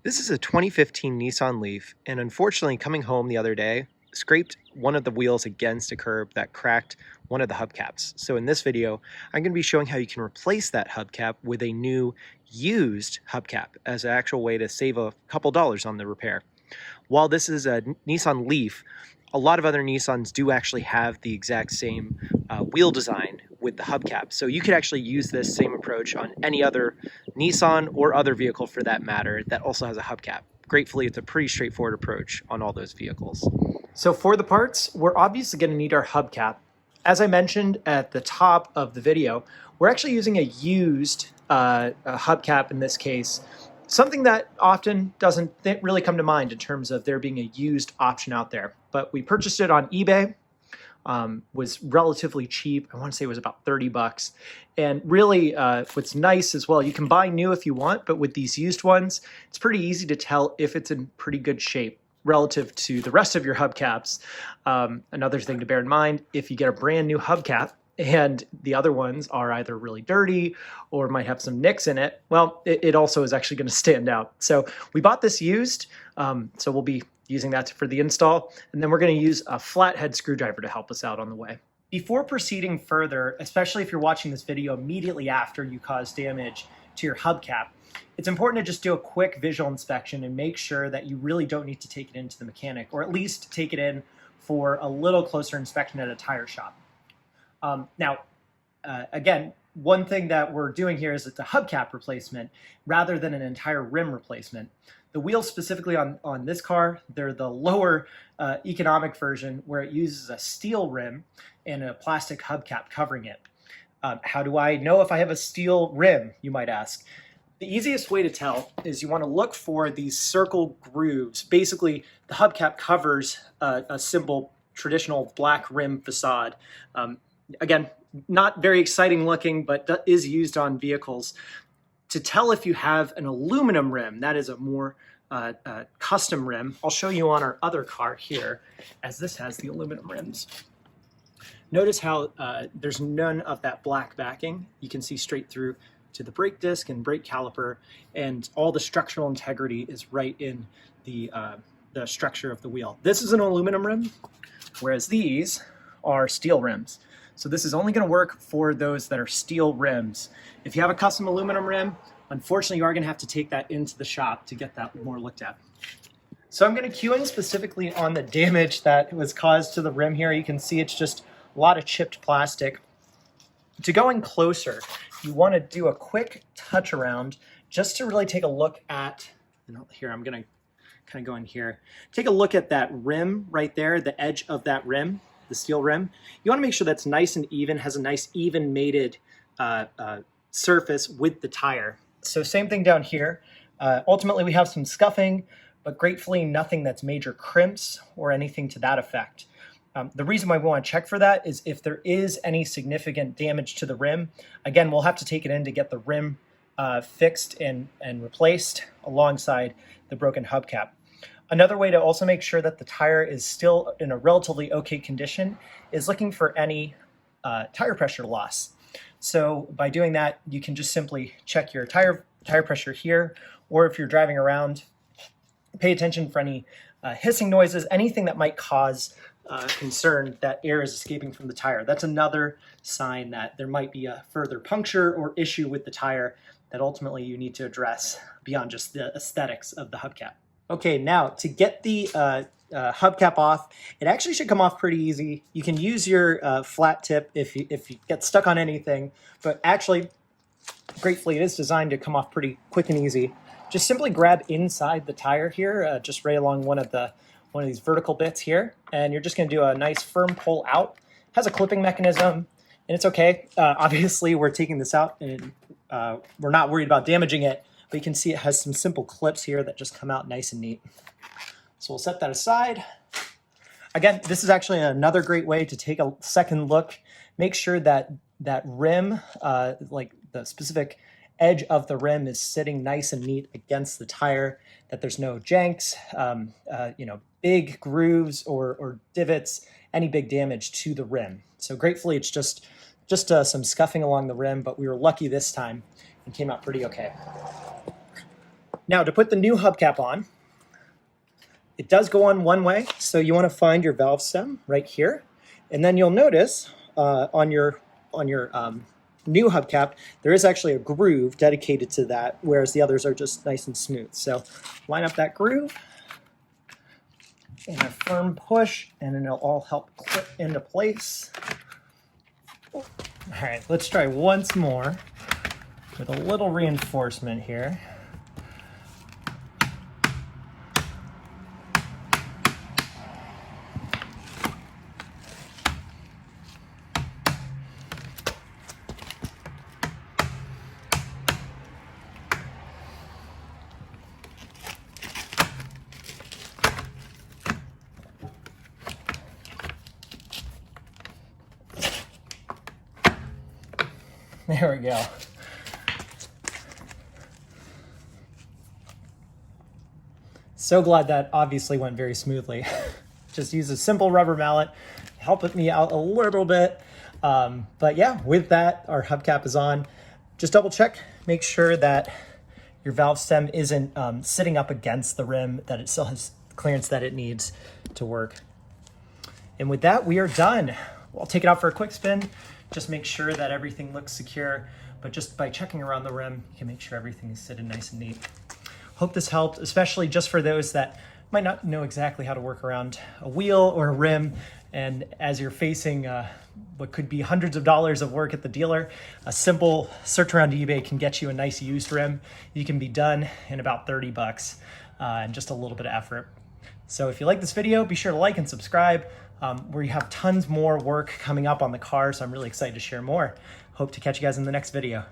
This is a 2015 Nissan Leaf, and unfortunately coming home the other day, scraped one of the wheels against a curb that cracked one of the hubcaps. So in this video, I'm going to be showing how you can replace that hubcap with a new used hubcap as an actual way to save a couple dollars on the repair. While this is a Nissan Leaf, a lot of other Nissans do actually have the exact same wheel design with the hubcap. So you could actually use this same approach on any other Nissan or other vehicle for that matter that also has a hubcap. Gratefully, it's a pretty straightforward approach on all those vehicles. So for the parts, we're obviously going to need our hubcap. As I mentioned at the top of the video, we're actually using a used hubcap in this case. Something that often doesn't really come to mind in terms of there being a used option out there. But we purchased it on eBay, was relatively cheap. I want to say it was about 30 bucks. And really what's nice as well, you can buy new if you want, but with these used ones, it's pretty easy to tell if it's in pretty good shape relative to the rest of your hubcaps. Another thing to bear in mind, if you get a brand new hubcap, and the other ones are either really dirty or might have some nicks in it, well, it also is actually going to stand out. So we bought this used, so we'll be using that for the install, and then we're going to use a flathead screwdriver to help us out on the way. Before proceeding further, especially if you're watching this video immediately after you cause damage to your hubcap, it's important to just do a quick visual inspection and make sure that you really don't need to take it into the mechanic, or at least take it in for a little closer inspection at a tire shop. Again, one thing that we're doing here is it's a hubcap replacement rather than an entire rim replacement. The wheels specifically on this car, they're the lower economic version where it uses a steel rim and a plastic hubcap covering it. How do I know if I have a steel rim, you might ask? The easiest way to tell is you want to look for these circle grooves. Basically, the hubcap covers a simple traditional black rim facade. Again, not very exciting looking, but is used on vehicles. To tell if you have an aluminum rim, that is a more custom rim. I'll show you on our other car here, as this has the aluminum rims. Notice how there's none of that black backing. You can see straight through to the brake disc and brake caliper, and all the structural integrity is right in the structure of the wheel. This is an aluminum rim, whereas these are steel rims. So this is only going to work for those that are steel rims. If you have a custom aluminum rim, unfortunately you are going to have to take that into the shop to get that more looked at. So I'm going to cue in specifically on the damage that was caused to the rim here. You can see it's just a lot of chipped plastic. To go in closer, you want to do a quick touch around just to really take a look at, here I'm going to kind of go in here, take a look at that rim right there, the edge of that rim, the steel rim. You want to make sure that's nice and even, has a nice even mated surface with the tire. So same thing down here. Ultimately we have some scuffing, but gratefully nothing that's major crimps or anything to that effect. The reason why we want to check for that is if there is any significant damage to the rim, again, we'll have to take it in to get the rim fixed and replaced alongside the broken hubcap. Another way to also make sure that the tire is still in a relatively okay condition is looking for any tire pressure loss. So by doing that, you can just simply check your tire pressure here, or if you're driving around, pay attention for any hissing noises, anything that might cause concern that air is escaping from the tire. That's another sign that there might be a further puncture or issue with the tire that ultimately you need to address beyond just the aesthetics of the hubcap. Okay, now to get the hubcap off, it actually should come off pretty easy. You can use your flat tip if you get stuck on anything, but actually, gratefully, it is designed to come off pretty quick and easy. Just simply grab inside the tire here, just right along one of these vertical bits here, and you're just going to do a nice firm pull out. It has a clipping mechanism, and it's okay. Obviously, we're taking this out, and we're not worried about damaging it, but you can see it has some simple clips here that just come out nice and neat. So we'll set that aside. Again, this is actually another great way to take a second look. Make sure that that rim, like the specific edge of the rim, is sitting nice and neat against the tire, that there's no janks, big grooves or divots, any big damage to the rim. So gratefully it's just some scuffing along the rim, but we were lucky this time and came out pretty okay. Now to put the new hubcap on, it does go on one way, so you want to find your valve stem right here, and then you'll notice on your new hubcap there is actually a groove dedicated to that, whereas the others are just nice and smooth. So line up that groove and a firm push, and then it'll all help clip into place. All right, let's try once more with a little reinforcement here. There we go. So glad that obviously went very smoothly. Just use a simple rubber mallet, help me out a little bit. But yeah, with that, our hubcap is on. Just double check, make sure that your valve stem isn't sitting up against the rim, that it still has clearance that it needs to work. And with that, we are done. I'll take it out for a quick spin. Just make sure that everything looks secure, but just by checking around the rim, you can make sure everything is sitting nice and neat. Hope this helped, especially just for those that might not know exactly how to work around a wheel or a rim, and as you're facing what could be hundreds of dollars of work at the dealer, a simple search around eBay can get you a nice used rim. You can be done in about 30 bucks and just a little bit of effort. So if you like this video, be sure to like and subscribe. We have tons more work coming up on the car, so I'm really excited to share more. Hope to catch you guys in the next video.